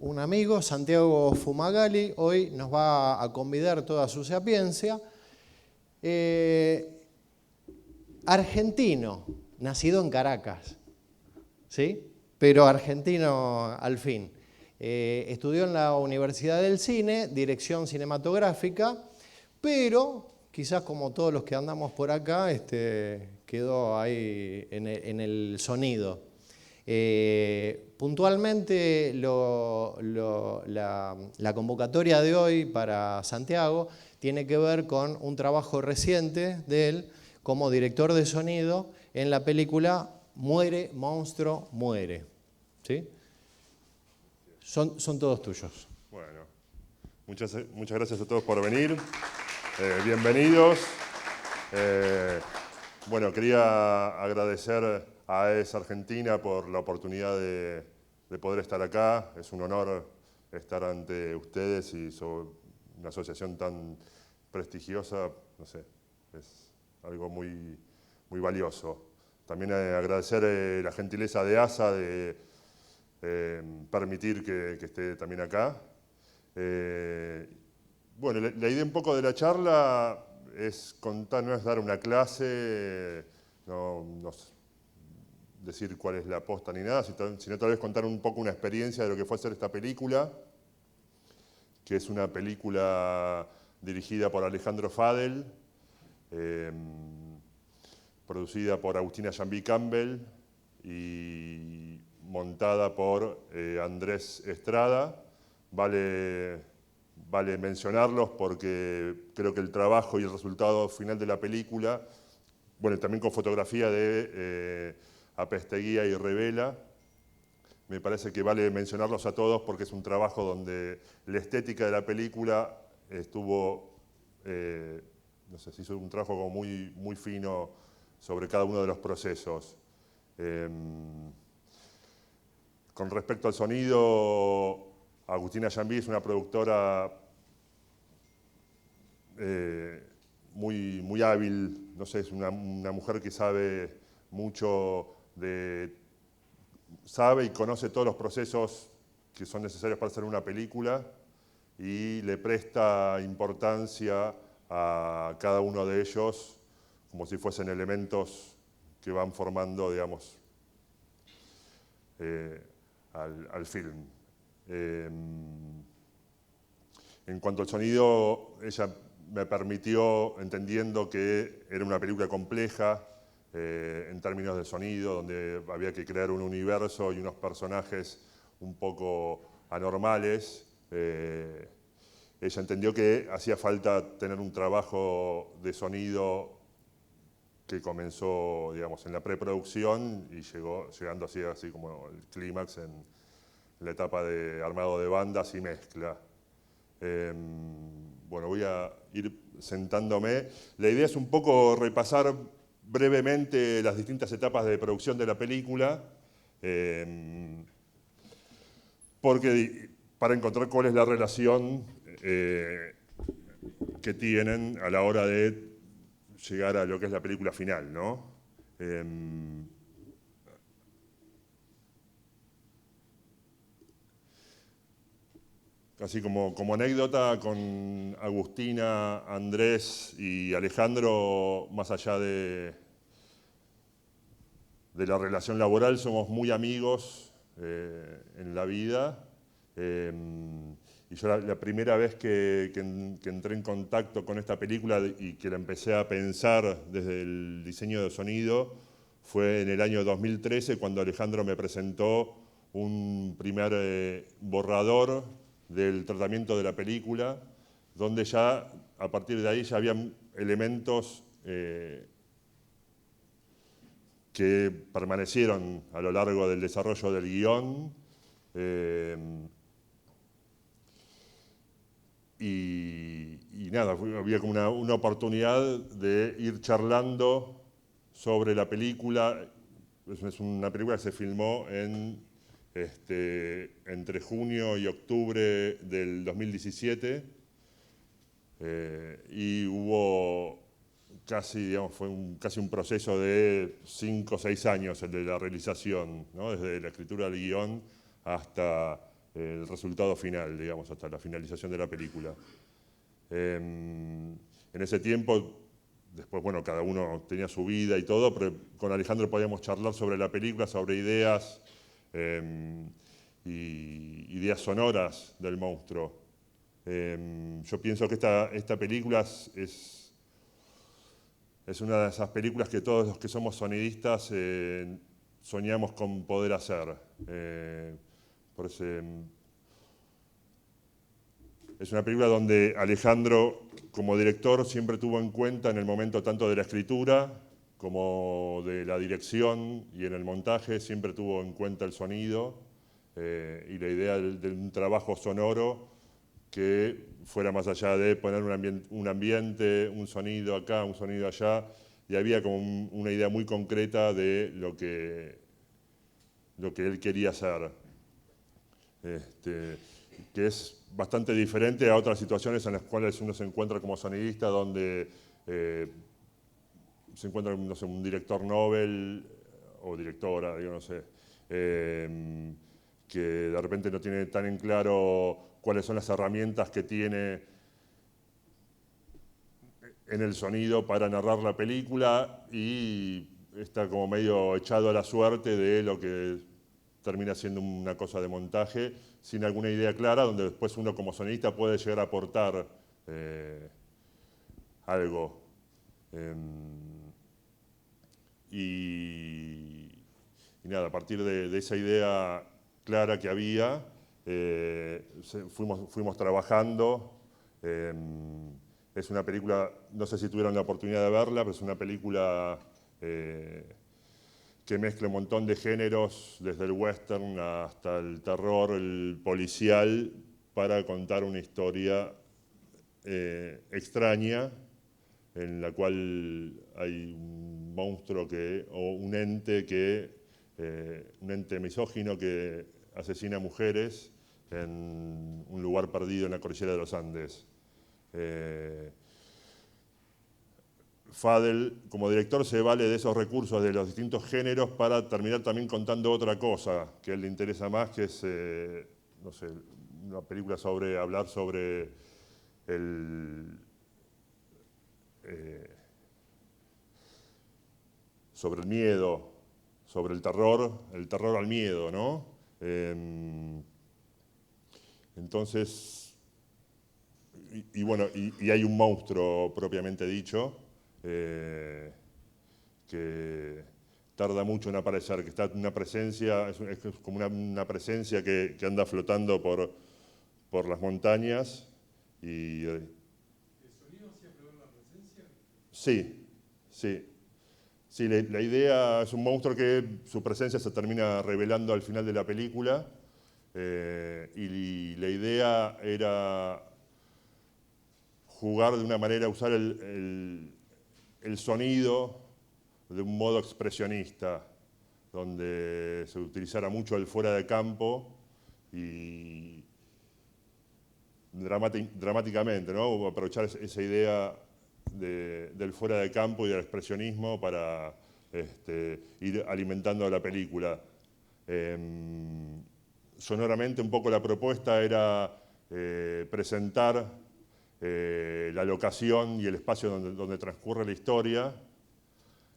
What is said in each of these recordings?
un amigo, Santiago Fumagalli, hoy nos va a convidar toda su sapiencia. Argentino, nacido en Caracas, ¿sí? Pero argentino al fin. Estudió en la Universidad del Cine, dirección cinematográfica, pero quizás como todos los que andamos por acá, quedó ahí en el sonido. Puntualmente la convocatoria de hoy para Santiago tiene que ver con un trabajo reciente de él como director de sonido en la película Muere, monstruo, muere. ¿Sí? Son todos tuyos. Bueno, muchas gracias a todos por venir. Bienvenidos. Bueno, quería agradecer a AES Argentina por la oportunidad de poder estar acá. Es un honor estar ante ustedes y sobre una asociación tan prestigiosa, no sé, es algo muy, muy valioso. También agradecer la gentileza de ASA de permitir que esté también acá. Bueno, la idea un poco de la charla es contar, no es dar una clase, no decir cuál es la posta ni nada, sino tal vez contar un poco una experiencia de lo que fue hacer esta película, que es una película dirigida por Alejandro Fadel, producida por Agustina Jambí Campbell y montada por Andrés Estrada. Vale mencionarlos porque creo que el trabajo y el resultado final de la película, bueno, también con fotografía de Apesteguía y Revela, me parece que vale mencionarlos a todos porque es un trabajo donde la estética de la película estuvo, no sé, se hizo un trabajo como muy, muy fino sobre cada uno de los procesos. Con respecto al sonido, Agustina Jambí es una productora muy, muy hábil, no sé, es una mujer que sabe mucho sabe y conoce todos los procesos que son necesarios para hacer una película y le presta importancia a cada uno de ellos como si fuesen elementos que van formando, digamos, al film. En cuanto al sonido, ella me permitió, entendiendo que era una película compleja en términos de sonido, donde había que crear un universo y unos personajes un poco anormales, ella entendió que hacía falta tener un trabajo de sonido que comenzó, digamos, en la preproducción y llegando así como el clímax en la etapa de armado de bandas y mezcla. Bueno, voy a ir sentándome. La idea es un poco repasar brevemente las distintas etapas de producción de la película, porque para encontrar cuál es la relación que tienen a la hora de llegar a lo que es la película final, ¿no? Así como anécdota, con Agustina, Andrés y Alejandro, más allá de la relación laboral, somos muy amigos en la vida. Y yo la primera vez que entré en contacto con esta película y que la empecé a pensar desde el diseño de sonido fue en el año 2013, cuando Alejandro me presentó un primer borrador del tratamiento de la película, donde ya a partir de ahí ya habían elementos que permanecieron a lo largo del desarrollo del guión. Y nada, había como una oportunidad de ir charlando sobre la película. Es una película que se filmó entre junio y octubre del 2017 y hubo casi, digamos, fue casi un proceso de 5 o 6 años el de la realización, ¿no? Desde la escritura del guión hasta el resultado final, digamos, hasta la finalización de la película. En ese tiempo, después, bueno, cada uno tenía su vida y todo, pero con Alejandro podíamos charlar sobre la película, sobre ideas y ideas sonoras del monstruo. Yo pienso que esta película es una de esas películas que todos los que somos sonidistas soñamos con poder hacer. Es una película donde Alejandro, como director, siempre tuvo en cuenta en el momento tanto de la escritura como de la dirección y en el montaje, siempre tuvo en cuenta el sonido y la idea de un trabajo sonoro que fuera más allá de poner un ambiente, un sonido acá, un sonido allá, y había como una idea muy concreta de lo que él quería hacer, que es bastante diferente a otras situaciones en las cuales uno se encuentra como sonidista, donde se encuentra, no sé, un director Nobel o directora, digo, no sé, que de repente no tiene tan en claro cuáles son las herramientas que tiene en el sonido para narrar la película y está como medio echado a la suerte de lo que termina siendo una cosa de montaje, sin alguna idea clara, donde después uno como sonidista puede llegar a aportar algo. Y nada, a partir de esa idea clara que había, fuimos trabajando. Es una película, no sé si tuvieron la oportunidad de verla, pero es una película que mezcla un montón de géneros, desde el western hasta el terror, el policial, para contar una historia extraña, en la cual hay un monstruo o un ente misógino que asesina mujeres en un lugar perdido en la cordillera de los Andes. Fadel, como director, se vale de esos recursos de los distintos géneros para terminar también contando otra cosa que a él le interesa más, que es, no sé, una película hablar sobre el miedo, sobre el terror al miedo, ¿no? Entonces, bueno, y hay un monstruo propiamente dicho, que tarda mucho en aparecer, que está una presencia, es como una presencia que anda flotando por las montañas. ¿El sonido hacía prever la presencia? Sí, sí. Sí, la idea es un monstruo que su presencia se termina revelando al final de la película, y la idea era jugar de una manera, usar el sonido de un modo expresionista, donde se utilizara mucho el fuera de campo y dramáticamente, ¿no? Aprovechar esa idea del fuera de campo y del expresionismo para ir alimentando la película. Sonoramente un poco la propuesta era presentar la locación y el espacio donde transcurre la historia,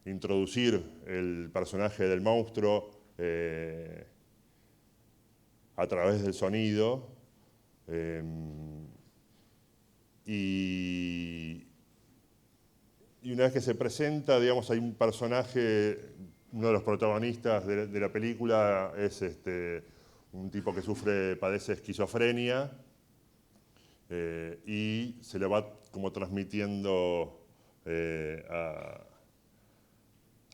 introducir el personaje del monstruo a través del sonido, y una vez que se presenta, digamos, hay un personaje, uno de los protagonistas de la película es un tipo que padece esquizofrenia, y se le va como transmitiendo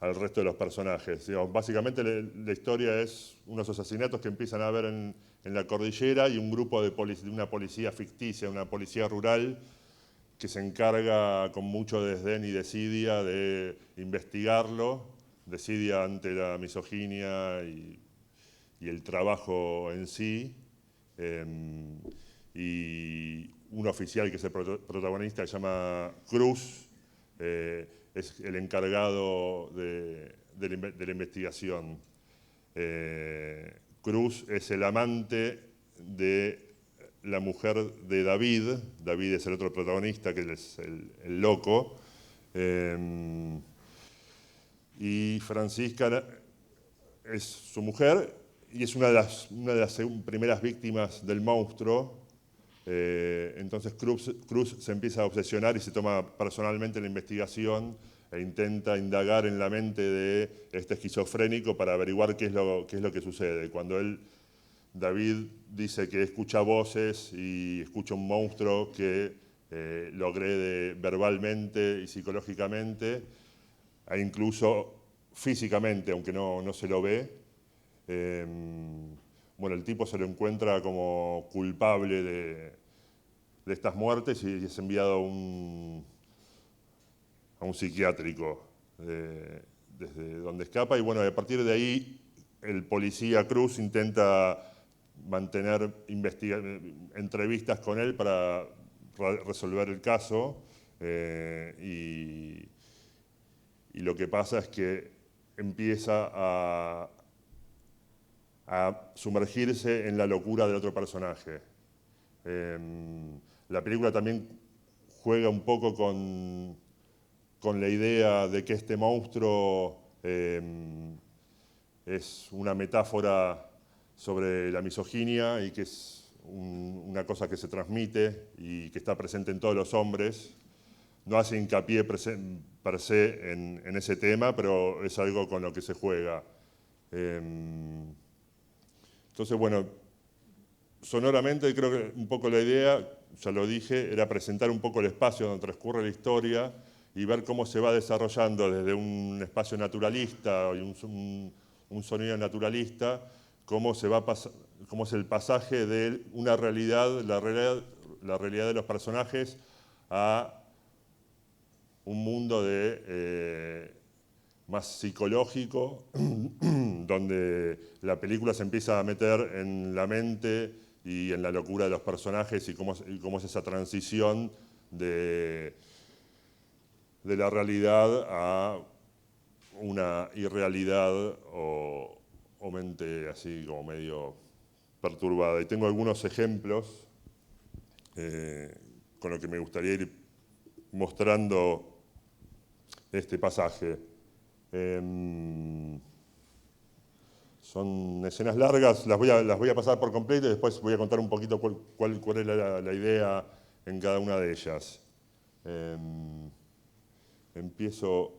al resto de los personajes. Digamos, básicamente la historia es unos asesinatos que empiezan a haber en la cordillera y un grupo de una policía ficticia, una policía rural, que se encarga con mucho desdén y desidia de investigarlo, desidia ante la misoginia y el trabajo en sí. Y un oficial que es el protagonista, se llama Cruz, es el encargado de la investigación. Cruz es el amante de la mujer de David. David es el otro protagonista, que es el loco. Y Francisca es su mujer y es una de las primeras víctimas del monstruo. Entonces Cruz se empieza a obsesionar y se toma personalmente la investigación e intenta indagar en la mente de este esquizofrénico para averiguar qué es lo que sucede. Cuando David dice que escucha voces y escucha un monstruo que lo agrede verbalmente y psicológicamente, e incluso físicamente, aunque no se lo ve. Bueno, el tipo se lo encuentra como culpable de estas muertes y es enviado a un psiquiátrico desde donde escapa. Y bueno, a partir de ahí el policía Cruz intenta mantener entrevistas con él para resolver el caso. Y lo que pasa es que empieza a sumergirse en la locura del otro personaje. La película también juega un poco con la idea de que este monstruo es una metáfora sobre la misoginia y que es una cosa que se transmite y que está presente en todos los hombres. No hace hincapié per se en ese tema, pero es algo con lo que se juega. Entonces, bueno, sonoramente creo que un poco la idea, ya lo dije, era presentar un poco el espacio donde transcurre la historia y ver cómo se va desarrollando desde un espacio naturalista y un sonido naturalista, cómo es el pasaje de una realidad, la realidad de los personajes, a un mundo más psicológico, donde la película se empieza a meter en la mente y en la locura de los personajes y cómo es esa transición de la realidad a una irrealidad o mente así como medio perturbada. Y tengo algunos ejemplos con los que me gustaría ir mostrando este pasaje. Son escenas largas, las voy a pasar por completo y después voy a contar un poquito cuál es la idea en cada una de ellas. Empiezo.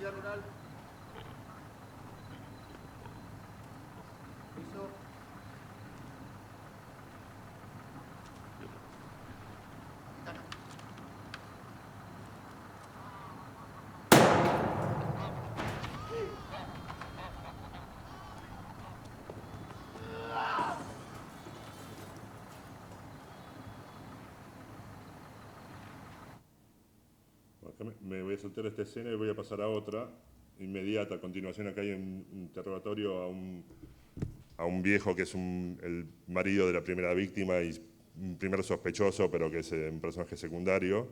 Policía rural. Listo. Me voy a saltar esta escena y voy a pasar a otra inmediata. A continuación acá hay un interrogatorio a un viejo que es el marido de la primera víctima y un primer sospechoso, pero que es un personaje secundario.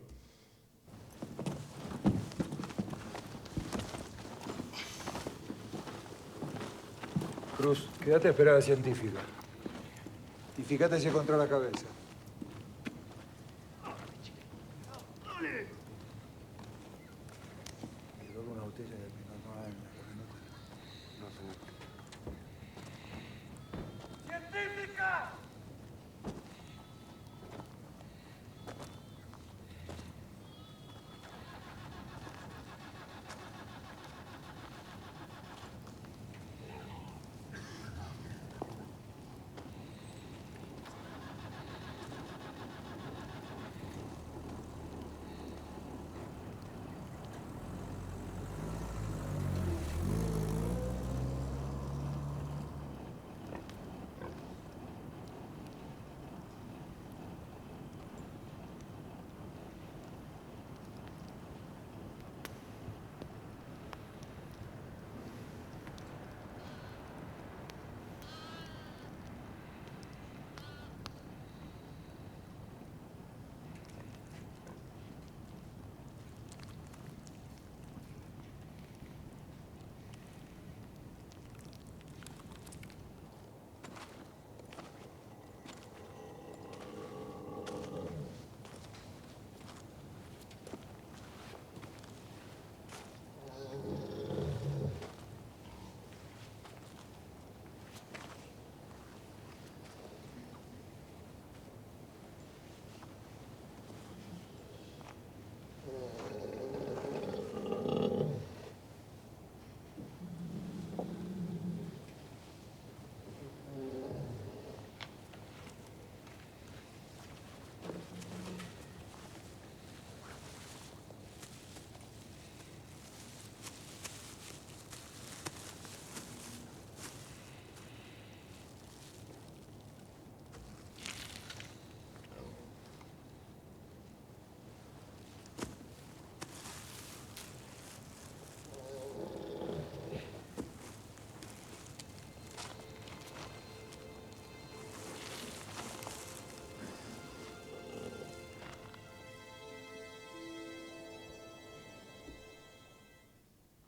Cruz, quédate a esperar al científico. Y fíjate si controla la cabeza. Creo que una botella de Pinot Noir en la camioneta. No, señor. ¡Científica!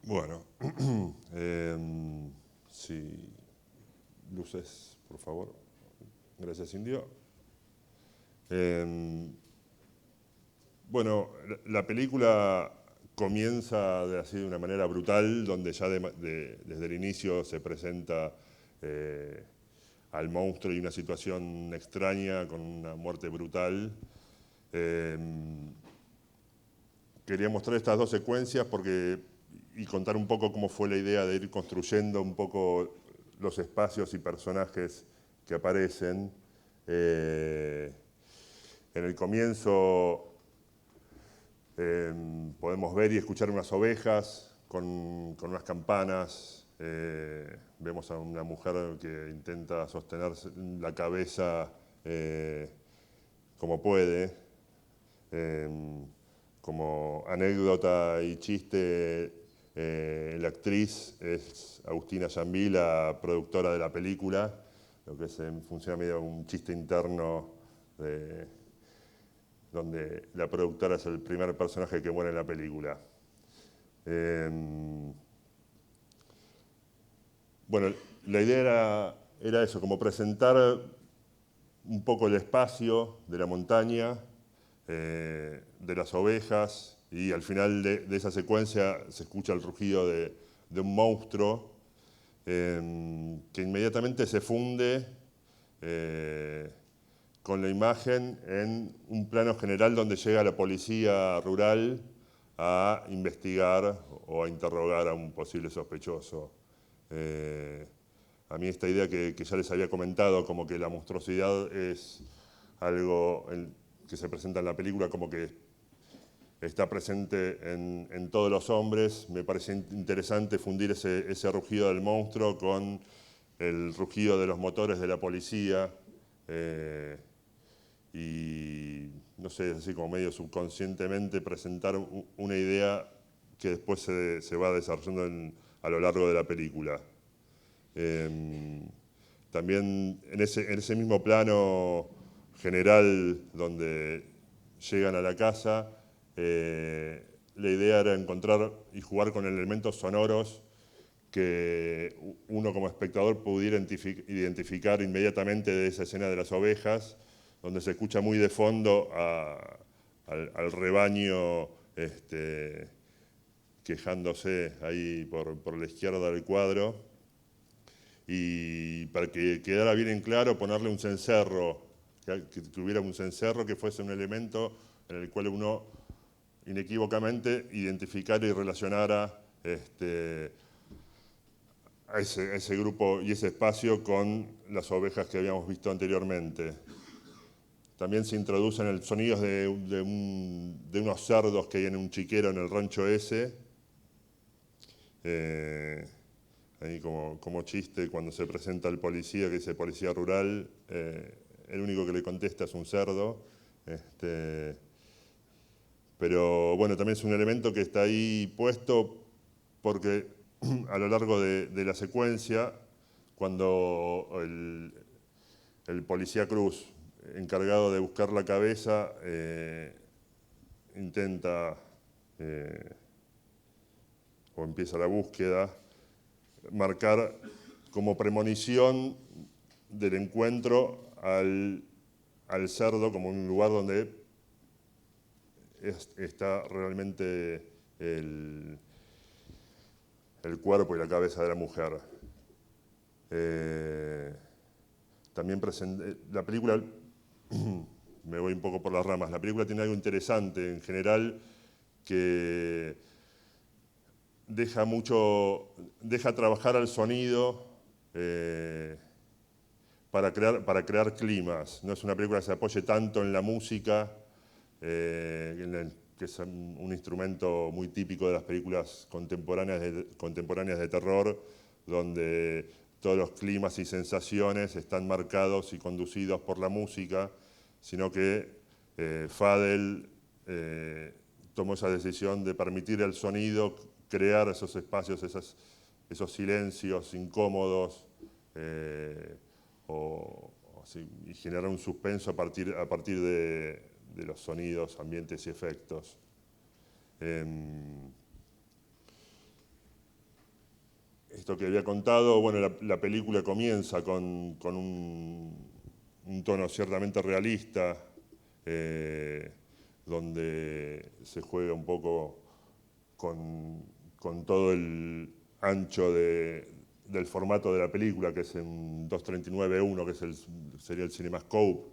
Bueno, sí, luces, por favor. Gracias, Indio. Bueno, la película comienza así de una manera brutal, donde ya desde el inicio se presenta al monstruo y una situación extraña con una muerte brutal. Quería mostrar estas dos secuencias y contar un poco cómo fue la idea de ir construyendo un poco los espacios y personajes que aparecen. En el comienzo podemos ver y escuchar unas ovejas con unas campanas. Vemos a una mujer que intenta sostener la cabeza como puede. Como anécdota y chiste, la actriz es Agustina Jambil, la productora de la película, lo que funciona medio un chiste interno donde la productora es el primer personaje que muere en la película. Bueno, la idea era eso, como presentar un poco el espacio de la montaña, de las ovejas, y al final de esa secuencia se escucha el rugido de un monstruo que inmediatamente se funde con la imagen en un plano general donde llega la policía rural a investigar o a interrogar a un posible sospechoso. A mí esta idea que ya les había comentado, como que la monstruosidad es algo que se presenta en la película como que está presente en todos los hombres, me parece interesante fundir ese rugido del monstruo con el rugido de los motores de la policía, y no sé, así como medio subconscientemente presentar una idea que después se va desarrollando a lo largo de la película. También en ese mismo plano general donde llegan a la casa, la idea era encontrar y jugar con elementos sonoros que uno como espectador pudiera identificar inmediatamente de esa escena de las ovejas, donde se escucha muy de fondo al rebaño quejándose ahí por la izquierda del cuadro. Y para que quedara bien en claro, ponerle un cencerro, que tuviera un cencerro que fuese un elemento en el cual uno inequívocamente identificara y relacionara a ese grupo y ese espacio con las ovejas que habíamos visto anteriormente. También se introducen sonidos de unos cerdos que hay en un chiquero en el rancho ese. Ahí como chiste, cuando se presenta el policía, que dice policía rural, el único que le contesta es un cerdo. Pero bueno, también es un elemento que está ahí puesto porque a lo largo de la secuencia, cuando el policía Cruz, encargado de buscar la cabeza, intenta o empieza la búsqueda, marcar como premonición del encuentro al cerdo como un lugar donde está realmente el cuerpo y la cabeza de la mujer. También la película, me voy un poco por las ramas, la película tiene algo interesante en general que deja trabajar al sonido para crear climas. No es una película que se apoye tanto en la música, que es un instrumento muy típico de las películas contemporáneas de terror, donde todos los climas y sensaciones están marcados y conducidos por la música, sino que Fadel tomó esa decisión de permitir al sonido crear esos espacios, esos silencios incómodos, y generar un suspenso a partir de los sonidos, ambientes y efectos. Esto que había contado, bueno, la película comienza con un tono ciertamente realista, donde se juega un poco con todo el ancho del formato de la película, que es en 239:1, que sería el CinemaScope.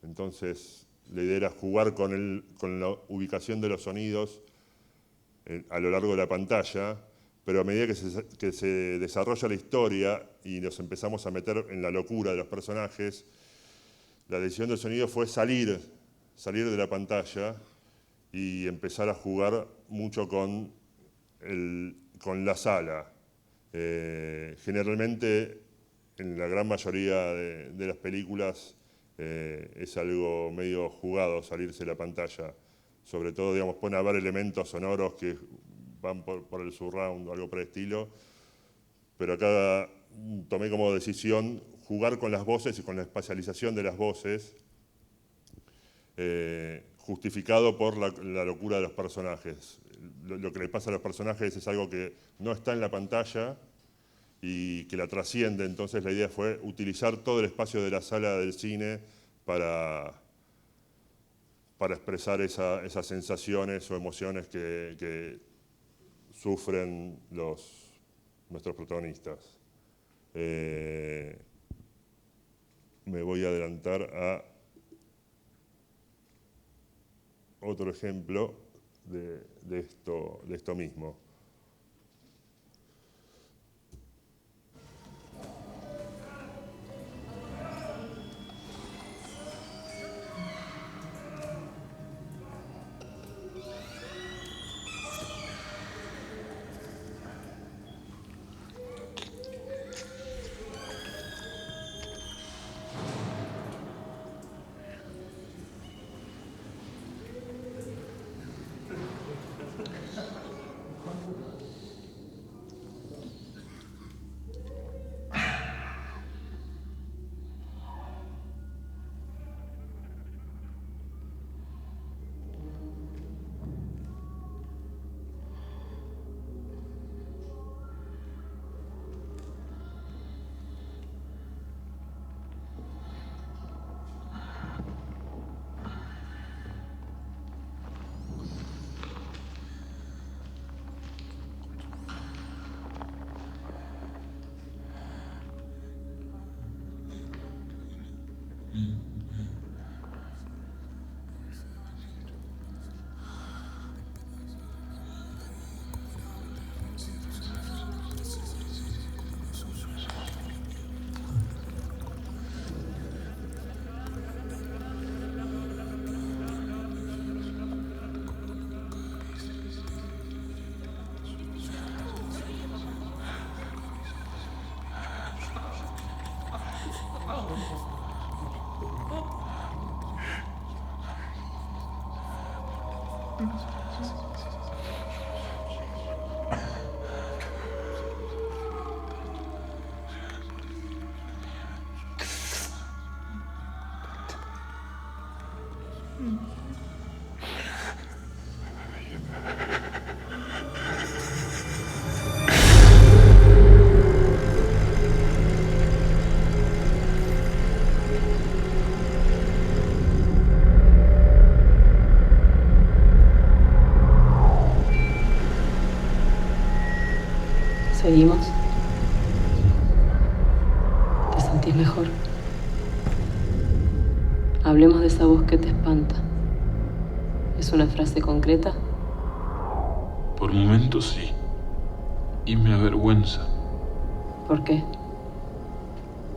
Entonces, la idea era jugar con la ubicación de los sonidos a lo largo de la pantalla, pero a medida que se desarrolla la historia y nos empezamos a meter en la locura de los personajes, la decisión del sonido fue salir de la pantalla y empezar a jugar mucho con la sala. Generalmente, en la gran mayoría de las películas, es algo medio jugado salirse de la pantalla. Sobre todo, digamos, pueden haber elementos sonoros que van por el surround o algo por el estilo, pero acá tomé como decisión jugar con las voces y con la espacialización de las voces, justificado por la locura de los personajes. Lo que le pasa a los personajes es algo que no está en la pantalla y que la trasciende, entonces la idea fue utilizar todo el espacio de la sala del cine para expresar esas sensaciones o emociones que sufren nuestros protagonistas. Me voy a adelantar a otro ejemplo de esto mismo. ¿Seguimos? ¿Te sentís mejor? Hablemos de esa voz que te espanta. ¿Es una frase concreta? Por momentos sí. Y me avergüenza. ¿Por qué?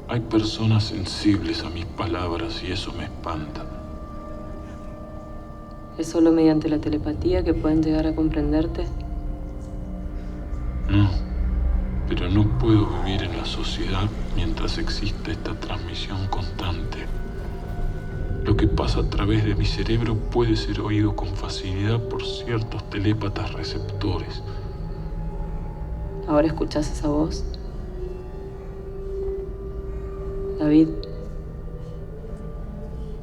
Hay personas sensibles a mis palabras y eso me espanta. ¿Es solo mediante la telepatía que pueden llegar a comprenderte? No, pero no puedo vivir en la sociedad mientras exista esta transmisión constante. Lo que pasa a través de mi cerebro puede ser oído con facilidad por ciertos telépatas receptores. ¿Ahora escuchás esa voz? David,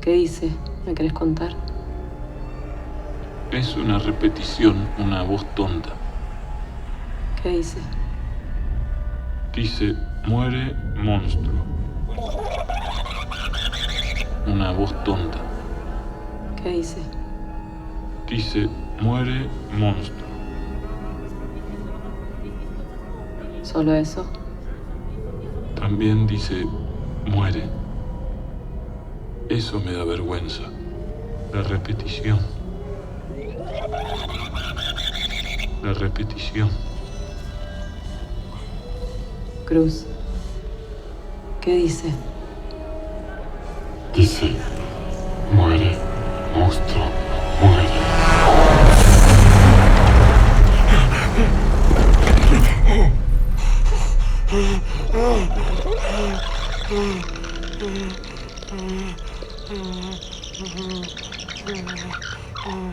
¿qué dice? ¿Me querés contar? Es una repetición, una voz tonta. ¿Qué dice? Dice, muere monstruo. Una voz tonta. ¿Qué dice? Dice, muere monstruo. ¿Solo eso? También dice, muere. Eso me da vergüenza. La repetición. La repetición. Cruz, ¿qué dice? Dice, muere, monstruo, muere.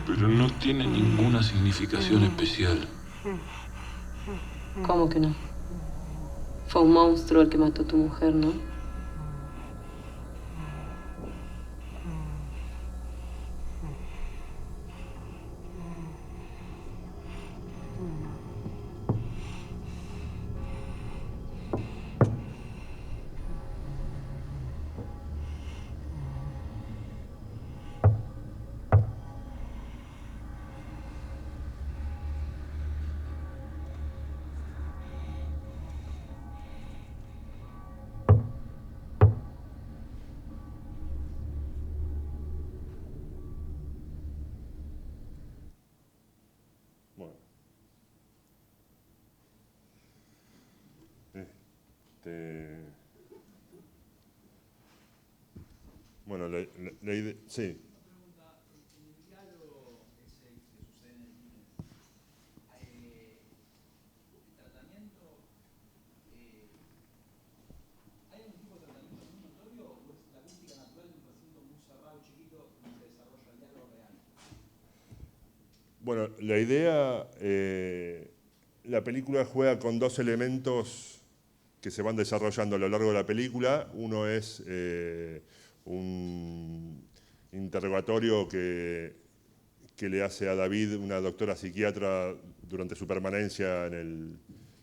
Pero no tiene ninguna significación especial. ¿Cómo que no? Fue un monstruo el que mató a tu mujer, ¿no? Bueno, la idea... Sí. Bueno, la idea, la película juega con dos elementos que se van desarrollando a lo largo de la película. Uno es un interrogatorio que le hace a David una doctora psiquiatra durante su permanencia en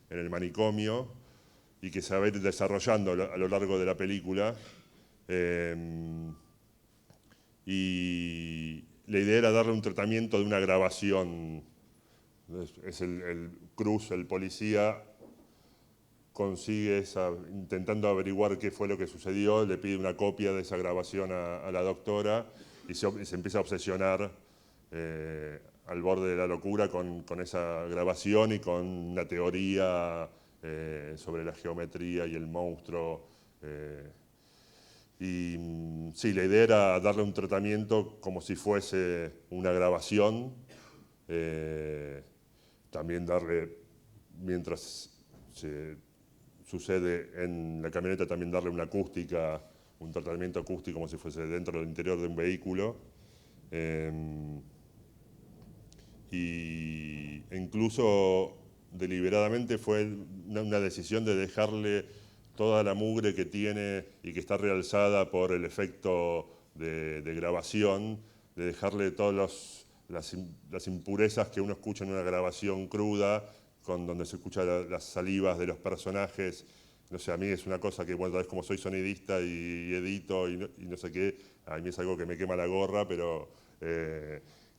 el manicomio y que se va a ir desarrollando a lo largo de la película. Y la idea era darle un tratamiento de una grabación. Es el Cruz, el policía, consigue intentando averiguar qué fue lo que sucedió, le pide una copia de esa grabación a la doctora y se empieza a obsesionar al borde de la locura con esa grabación y con una teoría sobre la geometría y el monstruo. Y sí, la idea era darle un tratamiento como si fuese una grabación, también darle, mientras sucede en la camioneta, también darle una acústica, un tratamiento acústico como si fuese dentro del interior de un vehículo. Y incluso deliberadamente fue una decisión de dejarle toda la mugre que tiene y que está realzada por el efecto de grabación, de dejarle todas las impurezas que uno escucha en una grabación cruda, donde se escucha las salivas de los personajes. No sé, a mí es una cosa que, bueno, tal vez como soy sonidista y edito y no sé qué, a mí es algo que me quema la gorra, pero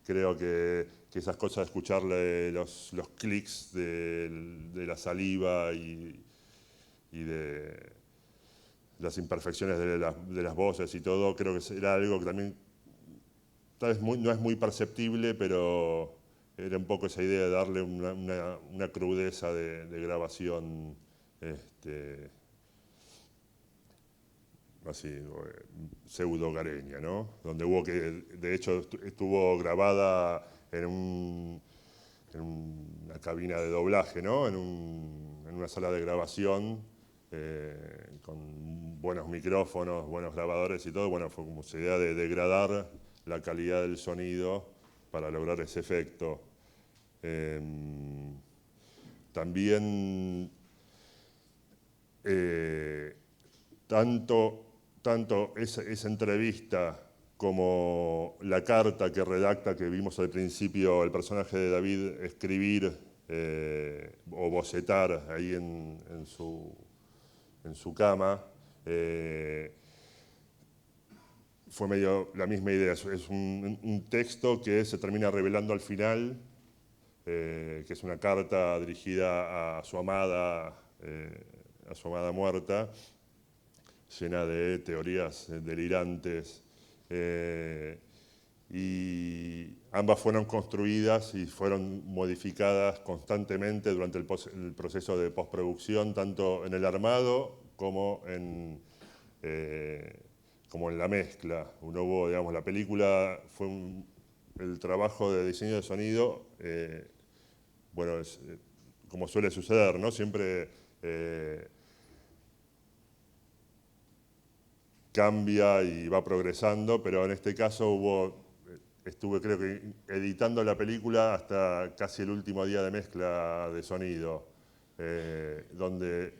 creo que esas cosas, escucharle los clics de la saliva y de las imperfecciones de las voces y todo, creo que era algo que también, tal vez no es muy perceptible, pero era un poco esa idea de darle una crudeza de grabación así, pseudo-gareña, ¿no? Donde de hecho estuvo grabada en una cabina de doblaje, ¿no? En una sala de grabación, con buenos micrófonos, buenos grabadores y todo. Bueno, fue como esa idea de degradar la calidad del sonido para lograr ese efecto. También tanto esa entrevista como la carta que redacta, que vimos al principio el personaje de David escribir o bocetar ahí en su cama, fue medio la misma idea. Es un texto que se termina revelando al final, que es una carta dirigida a su amada muerta, llena de teorías delirantes. Y ambas fueron construidas y fueron modificadas constantemente durante el proceso de postproducción, tanto en el armado como en la mezcla. Digamos, la película fue el trabajo de diseño de sonido, bueno, como suele suceder, ¿no? Siempre cambia y va progresando, pero en este caso estuve creo que editando la película hasta casi el último día de mezcla de sonido, donde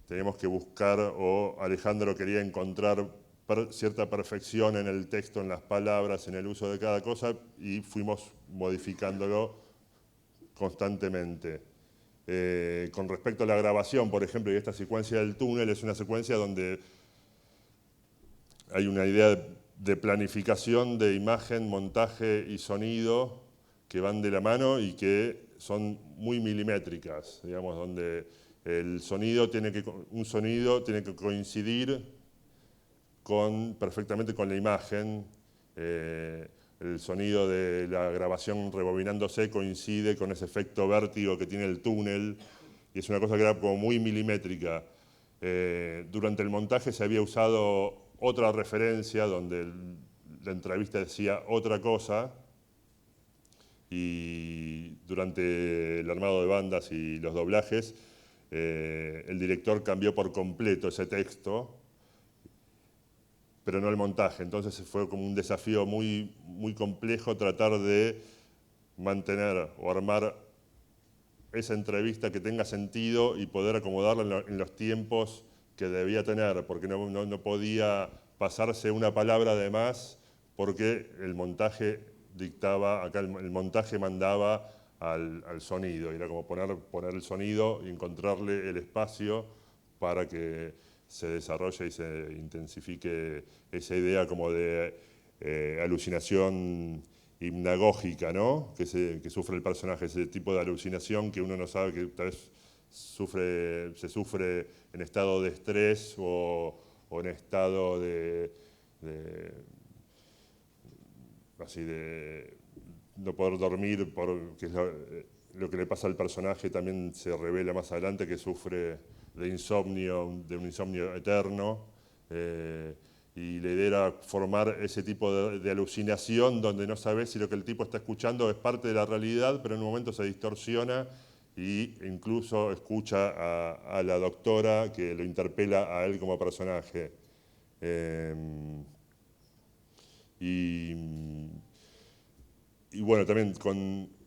teníamos que buscar, o Alejandro quería encontrar cierta perfección en el texto, en las palabras, en el uso de cada cosa, y fuimos modificándolo constantemente. Con respecto a la grabación, por ejemplo, y esta secuencia del túnel, es una secuencia donde hay una idea de planificación de imagen, montaje y sonido que van de la mano y que son muy milimétricas, digamos, donde un sonido tiene que coincidir perfectamente con la imagen. El sonido de la grabación rebobinándose coincide con ese efecto vértigo que tiene el túnel, y es una cosa que era como muy milimétrica. Durante el montaje se había usado otra referencia donde la entrevista decía otra cosa, y durante el armado de bandas y los doblajes, el director cambió por completo ese texto, pero no el montaje. Entonces fue como un desafío muy, muy complejo tratar de mantener o armar esa entrevista que tenga sentido y poder acomodarla en los tiempos que debía tener, porque no podía pasarse una palabra de más, porque el montaje dictaba, acá el montaje mandaba al sonido, era como poner el sonido y encontrarle el espacio para que se desarrolle y se intensifique esa idea como de alucinación hipnagógica, ¿no? que sufre el personaje, ese tipo de alucinación que uno no sabe, que tal vez se sufre en estado de estrés o en estado así de no poder dormir, que es lo que le pasa al personaje también se revela más adelante, que sufre de un insomnio eterno. Y la idea era formar ese tipo de alucinación donde no sabes si lo que el tipo está escuchando es parte de la realidad, pero en un momento se distorsiona e incluso escucha a la doctora que lo interpela a él como personaje. Y bueno, también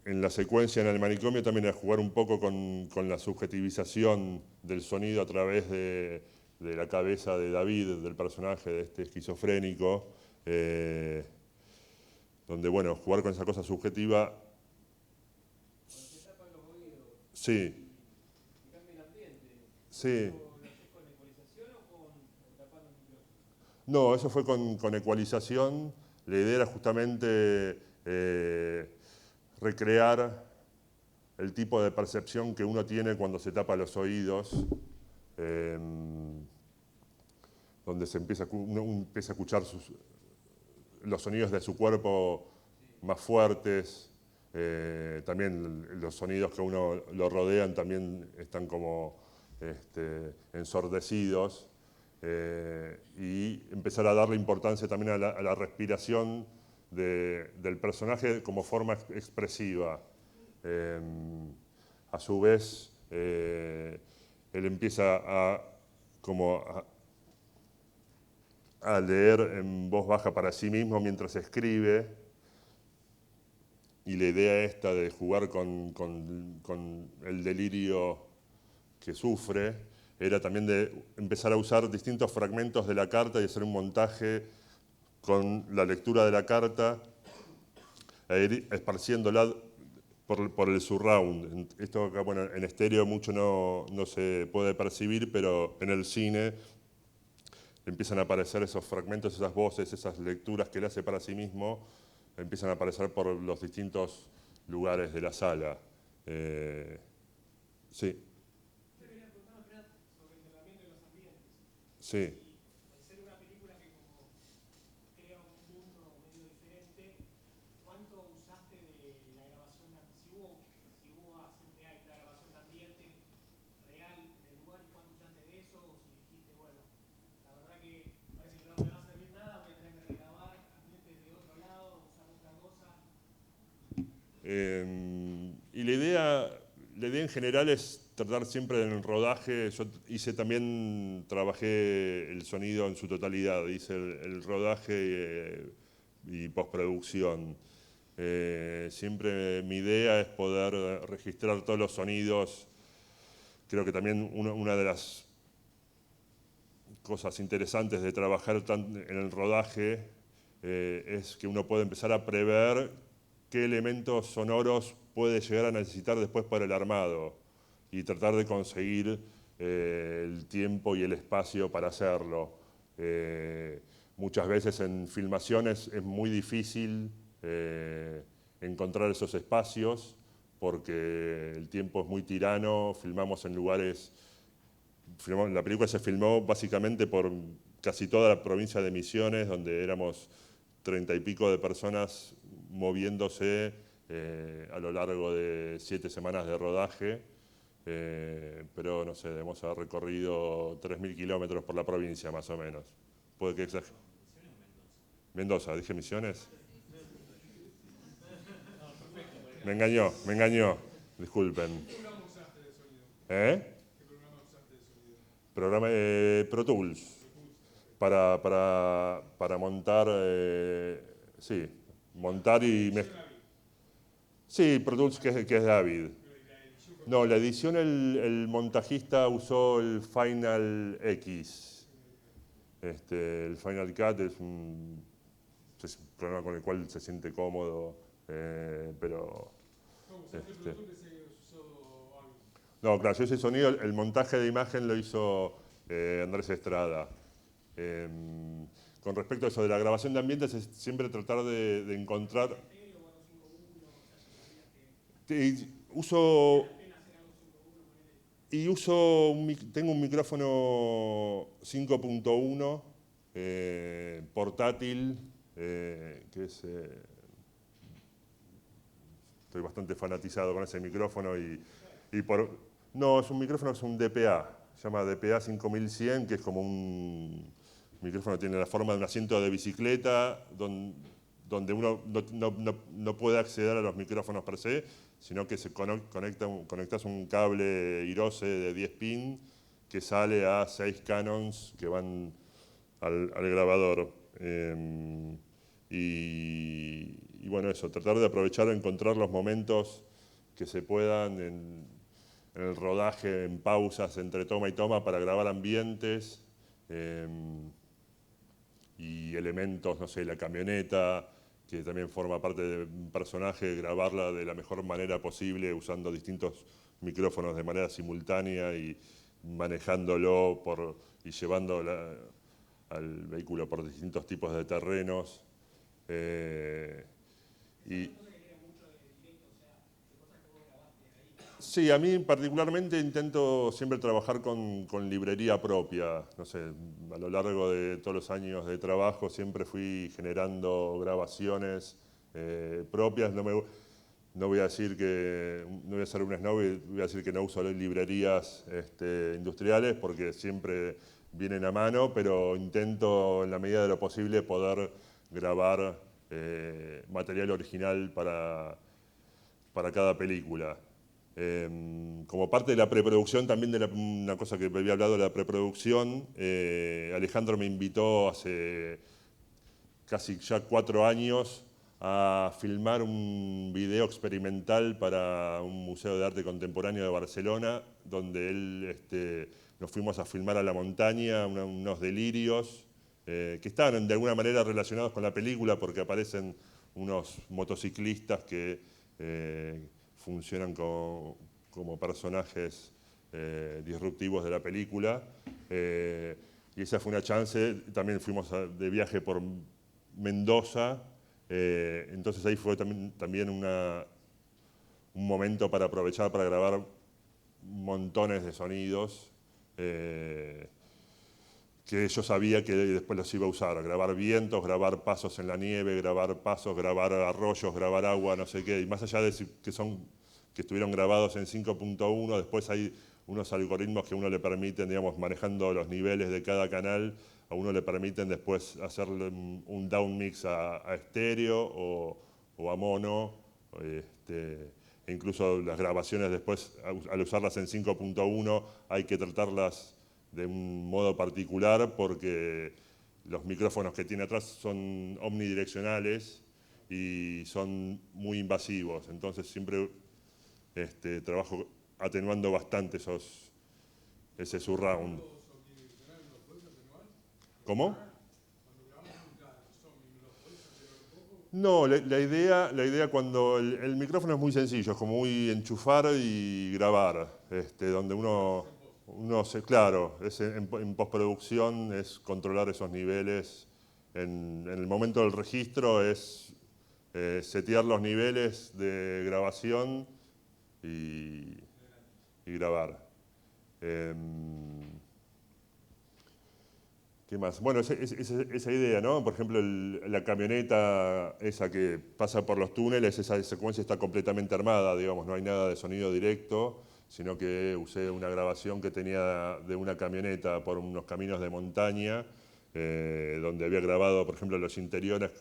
en la secuencia en el manicomio también a jugar un poco con la subjetivización del sonido a través de la cabeza de David, del personaje de este esquizofrénico, donde, bueno, jugar con esa cosa subjetiva. Sí. Sí. No, eso fue con ecualización. La idea era justamente recrear el tipo de percepción que uno tiene cuando se tapa los oídos, donde uno empieza a escuchar los sonidos de su cuerpo más fuertes, también los sonidos que a uno lo rodean también están como ensordecidos, y empezar a darle importancia también a la respiración del personaje como forma expresiva. A su vez, él empieza a leer en voz baja para sí mismo mientras escribe, y la idea esta de jugar con el delirio que sufre era también de empezar a usar distintos fragmentos de la carta y hacer un montaje con la lectura de la carta e ir esparciéndola por el surround. Esto acá, bueno, en estéreo mucho no se puede percibir, pero en el cine empiezan a aparecer esos fragmentos, esas voces, esas lecturas que él hace para sí mismo, empiezan a aparecer por los distintos lugares de la sala. Sí. Sí. Y la idea en general es tratar siempre en el rodaje. Yo trabajé el sonido en su totalidad, hice el rodaje y postproducción. Siempre mi idea es poder registrar todos los sonidos. Creo que también una de las cosas interesantes de trabajar en el rodaje es que uno puede empezar a prever qué elementos sonoros puede llegar a necesitar después para el armado y tratar de conseguir el tiempo y el espacio para hacerlo. Muchas veces en filmaciones es muy difícil encontrar esos espacios porque el tiempo es muy tirano, filmamos en lugares... La película se filmó básicamente por casi toda la provincia de Misiones, donde éramos 30 y pico de personas moviéndose a lo largo de 7 semanas de rodaje. pero no sé, debemos haber recorrido 3.000 kilómetros por la provincia más o menos. Puede que exagere. Mendoza, dije Misiones. Me engañó, disculpen. ¿Qué programa usaste de sonido? ¿Eh? ¿Qué programa usaste de sonido? Programa Pro Tools. Para montar, sí, montar y mezclar. Sí, Pro Tools que es David. No, la edición el montajista usó el Final X. El Final Cut es un programa con el cual se siente cómodo, pero... No, claro, yo ese sonido, el montaje de imagen lo hizo Andrés Estrada. Con respecto a eso de la grabación de ambientes, es siempre tratar de encontrar... Tengo un micrófono 5.1 portátil, que es... estoy bastante fanatizado con ese micrófono no, es un micrófono, es un DPA, se llama DPA 5100, que es como un micrófono que tiene la forma de un asiento de bicicleta, donde uno no puede acceder a los micrófonos per se, sino que se conectas un cable IROCE de 10 pin que sale a 6 canons que van al grabador. Y bueno, eso, tratar de aprovechar, encontrar los momentos que se puedan en el rodaje, en pausas entre toma y toma para grabar ambientes y elementos, no sé, la camioneta, que también forma parte de un personaje, grabarla de la mejor manera posible usando distintos micrófonos de manera simultánea y manejándolo y llevando al vehículo por distintos tipos de terrenos. Sí, a mí particularmente intento siempre trabajar con librería propia. No sé, a lo largo de todos los años de trabajo siempre fui generando grabaciones propias. No voy a decir que no voy a ser un snob, voy a decir que no uso librerías industriales porque siempre vienen a mano, pero intento en la medida de lo posible poder grabar material original para cada película. Como parte de la preproducción, también de una cosa que había hablado de la preproducción, Alejandro me invitó hace casi ya 4 años a filmar un video experimental para un museo de arte contemporáneo de Barcelona, donde nos fuimos a filmar a la montaña, unos delirios, que estaban de alguna manera relacionados con la película porque aparecen unos motociclistas que funcionan como personajes disruptivos de la película. Y esa fue una chance. También fuimos de viaje por Mendoza, entonces ahí fue también un momento para aprovechar para grabar montones de sonidos que yo sabía que después los iba a usar, grabar vientos, grabar pasos en la nieve, grabar arroyos, grabar agua, no sé qué, y más allá de que estuvieron grabados en 5.1, después hay unos algoritmos que a uno le permiten, digamos, manejando los niveles de cada canal, a uno le permiten después hacerle un down mix a estéreo o a mono, e incluso las grabaciones después, al usarlas en 5.1, hay que tratarlas de un modo particular porque los micrófonos que tiene atrás son omnidireccionales y son muy invasivos, entonces siempre trabajo atenuando bastante ese surround. ¿Cómo? No, la idea cuando el micrófono es muy sencillo, es como muy enchufar y grabar, donde claro, en postproducción es controlar esos niveles. En el momento del registro es setear los niveles de grabación y grabar. ¿Qué más? Bueno, esa idea, ¿no? Por ejemplo, la camioneta esa que pasa por los túneles, esa secuencia está completamente armada, digamos, no hay nada de sonido directo. sino que usé una grabación que tenía de una camioneta por unos caminos de montaña, donde había grabado, por ejemplo, los interiores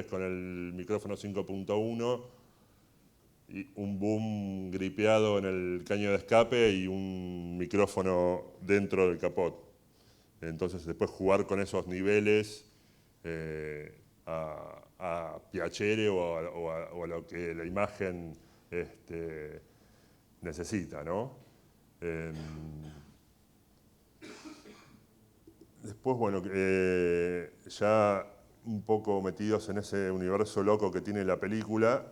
con el micrófono 5.1 y un boom gripeado en el caño de escape y un micrófono dentro del capot. Entonces después jugar con esos niveles a piacere o a lo que la imagen necesita, ¿no? Después, bueno, ya un poco metidos en ese universo loco que tiene la película,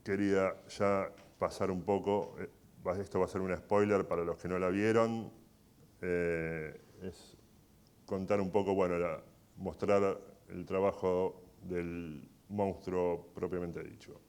quería ya pasar un poco, esto va a ser un spoiler para los que no la vieron, es contar un poco, bueno, mostrar el trabajo del monstruo propiamente dicho.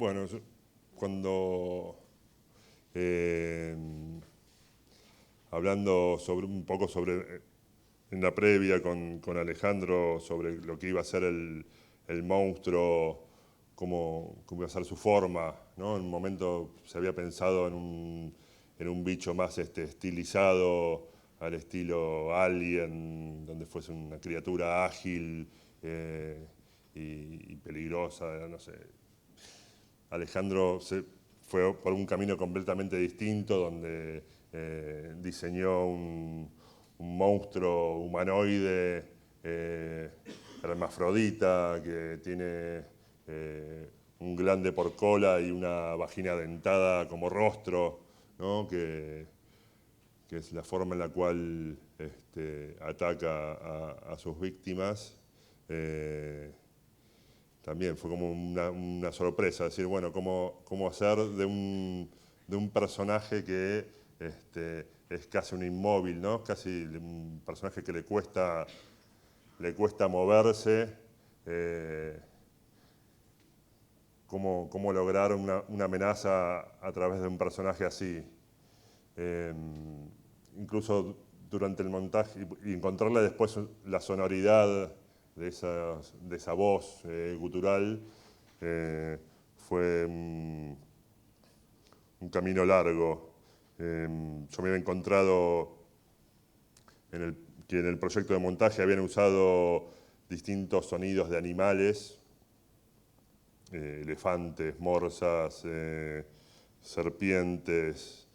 Bueno, cuando hablando un poco sobre, en la previa con Alejandro, sobre lo que iba a ser el monstruo, cómo iba a ser su forma, ¿no? En un momento se había pensado en un bicho más estilizado, al estilo Alien, donde fuese una criatura ágil y peligrosa, no sé. Alejandro se fue por un camino completamente distinto, donde diseñó un monstruo humanoide hermafrodita que tiene un glande por cola y una vagina dentada como rostro, ¿no? que es la forma en la cual ataca a sus víctimas. También fue como una sorpresa, decir, bueno, cómo hacer de un personaje que es casi un inmóvil, ¿no? Casi un personaje que le cuesta moverse, cómo lograr una amenaza a través de un personaje así. Incluso durante el montaje, y encontrarle después la sonoridad de esa voz gutural, fue un camino largo. Yo me había encontrado que en el proyecto de montaje habían usado distintos sonidos de animales, elefantes, morsas, serpientes,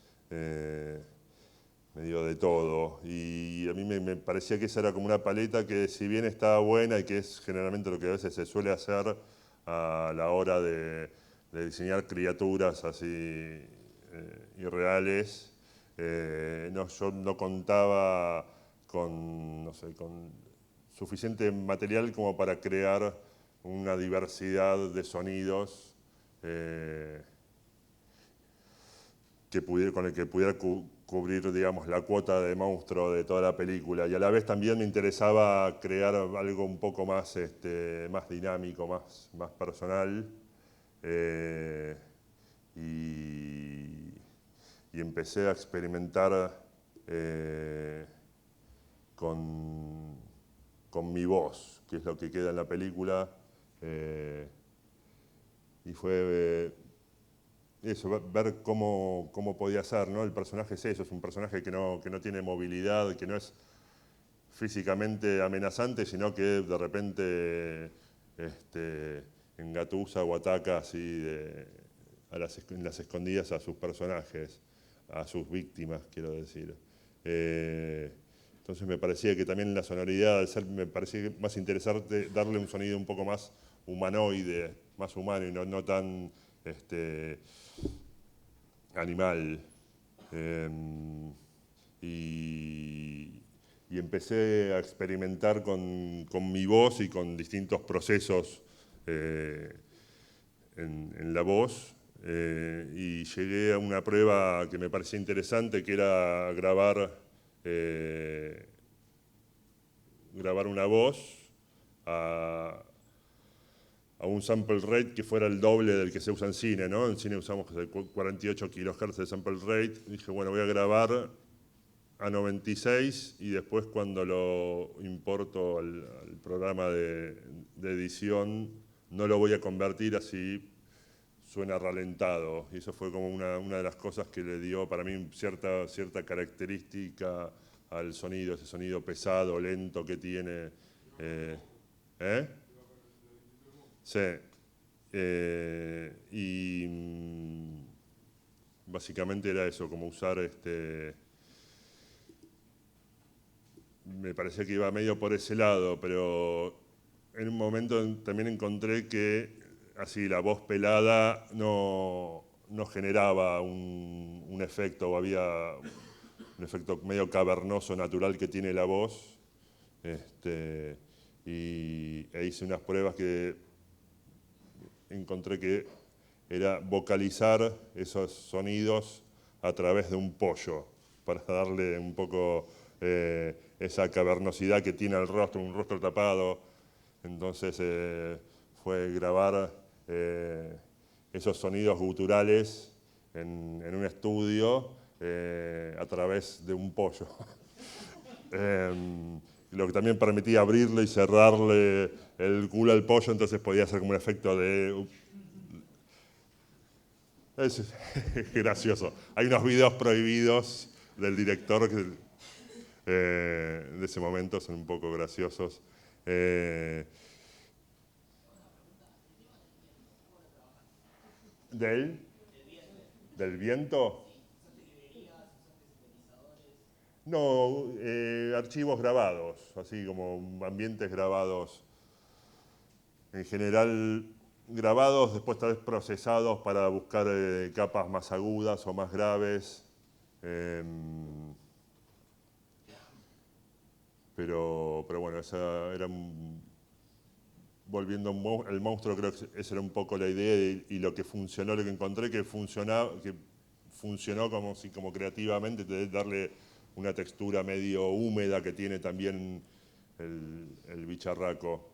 medio de todo. Y a mí me parecía que esa era como una paleta que, si bien estaba buena y que es generalmente lo que a veces se suele hacer a la hora de diseñar criaturas así irreales, yo no contaba con suficiente material como para crear una diversidad de sonidos con el que pudiera cubrir, digamos, la cuota de monstruo de toda la película. Y a la vez también me interesaba crear algo un poco más, más dinámico, más personal. Y empecé a experimentar con mi voz, que es lo que queda en la película. Y fue eso, ver cómo podía ser, ¿no? El personaje es eso, es un personaje que no tiene movilidad, que no es físicamente amenazante, sino que de repente engatusa o ataca así en las escondidas a sus personajes, a sus víctimas, quiero decir. Entonces me parecía que también la sonoridad, me parecía más interesante darle un sonido un poco más humanoide, más humano y no tan animal. Y empecé a experimentar con mi voz y con distintos procesos en la voz. Y llegué a una prueba que me parecía interesante, que era grabar una voz a un sample rate que fuera el doble del que se usa en cine, ¿no? En cine usamos 48 kHz de sample rate. Dije, bueno, voy a grabar a 96 y después, cuando lo importo al programa de edición, no lo voy a convertir, así suena ralentado. Y eso fue como una de las cosas que le dio para mí cierta característica al sonido, ese sonido pesado, lento que tiene. Sí. Y básicamente era eso, como usar me parecía que iba medio por ese lado, pero en un momento también encontré que así la voz pelada no generaba un efecto, o había un efecto medio cavernoso, natural que tiene la voz. E hice unas pruebas que encontré que era vocalizar esos sonidos a través de un pollo, para darle un poco esa cavernosidad que tiene el rostro, un rostro tapado. Entonces fue grabar esos sonidos guturales en un estudio a través de un pollo. Lo que también permitía abrirle y cerrarle el culo al pollo, entonces podía hacer como un efecto de... Es gracioso. Hay unos videos prohibidos del director de ese momento, son un poco graciosos. ¿Del viento? No, archivos grabados, así como ambientes grabados. En general grabados, después tal vez procesados para buscar capas más agudas o más graves. Pero bueno, esa era volviendo al monstruo, creo que esa era un poco la idea y lo que funcionó, lo que encontré que funcionó como creativamente, de darle una textura medio húmeda que tiene también el bicharraco.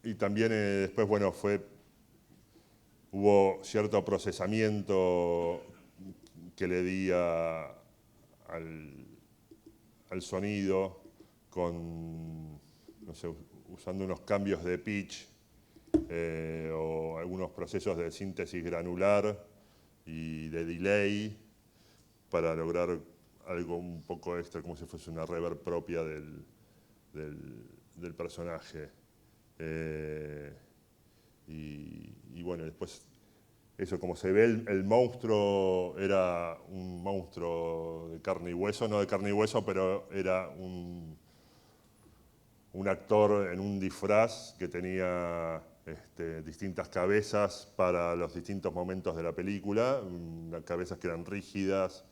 Y también después, bueno, hubo cierto procesamiento que le di al sonido con, no sé, usando unos cambios de pitch o algunos procesos de síntesis granular y de delay para lograr algo un poco extra, como si fuese una reverb propia del personaje. Y bueno, después, eso, como se ve, el monstruo era un monstruo de carne y hueso, no de carne y hueso, pero era un actor en un disfraz que tenía distintas cabezas para los distintos momentos de la película, cabezas que eran rígidas,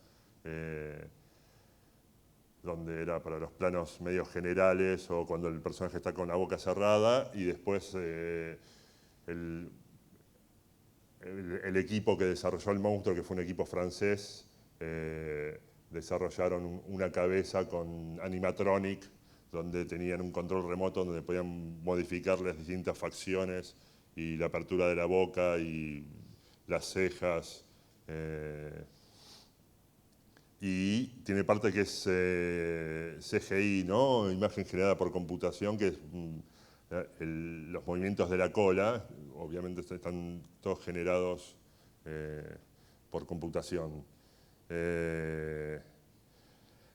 donde era para los planos medios generales o cuando el personaje está con la boca cerrada, y después el equipo que desarrolló el monstruo, que fue un equipo francés, desarrollaron una cabeza con animatronic, donde tenían un control remoto donde podían modificar las distintas facciones y la apertura de la boca y las cejas. Y tiene parte que es CGI, ¿no? Imagen generada por computación, que es los movimientos de la cola, obviamente están todos generados por computación.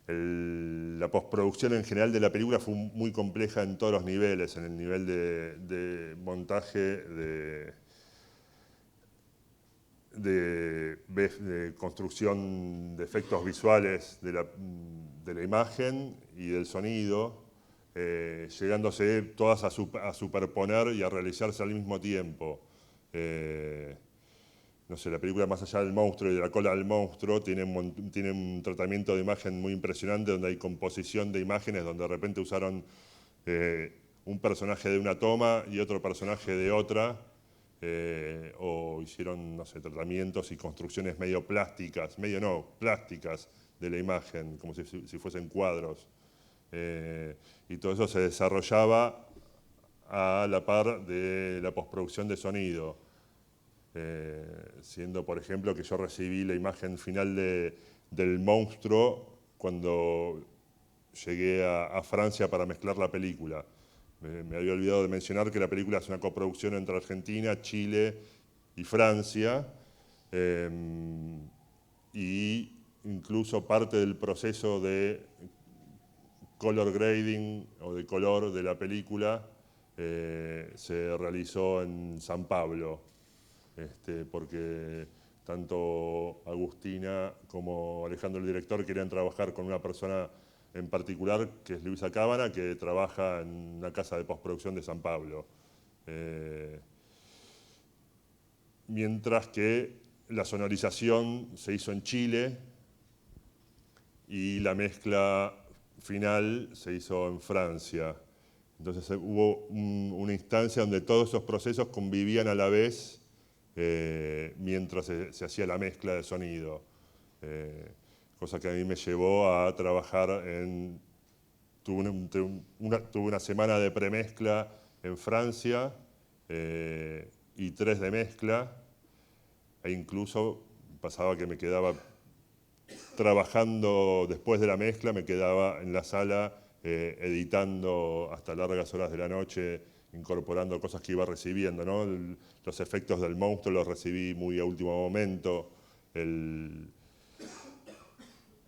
La postproducción en general de la película fue muy compleja en todos los niveles, en el nivel de montaje, de construcción de efectos visuales de la imagen y del sonido, llegándose todas a superponer y a realizarse al mismo tiempo. No sé, la película Más allá del monstruo y de la cola del monstruo tiene un tratamiento de imagen muy impresionante, donde hay composición de imágenes, donde de repente usaron un personaje de una toma y otro personaje de otra, o hicieron, no sé, tratamientos y construcciones medio plásticas, plásticas de la imagen, como si fuesen cuadros. Y todo eso se desarrollaba a la par de la postproducción de sonido. Siendo, por ejemplo, que yo recibí la imagen final del monstruo cuando llegué a Francia para mezclar la película. Me había olvidado de mencionar que la película es una coproducción entre Argentina, Chile y Francia, y incluso parte del proceso de color grading o de color de la película se realizó en San Pablo. Porque tanto Agustina como Alejandro el director querían trabajar con una persona en particular, que es Luisa Cábana, que trabaja en una casa de postproducción de San Pablo. Mientras que la sonorización se hizo en Chile y la mezcla final se hizo en Francia. Entonces hubo una instancia donde todos esos procesos convivían a la vez mientras se hacía la mezcla de sonido, cosa que a mí me llevó a trabajar tuve una semana de premezcla en Francia y 3 de mezcla, e incluso pasaba que me quedaba trabajando después de la mezcla, me quedaba en la sala editando hasta largas horas de la noche, incorporando cosas que iba recibiendo, ¿no? Los efectos del monstruo los recibí muy a último momento, el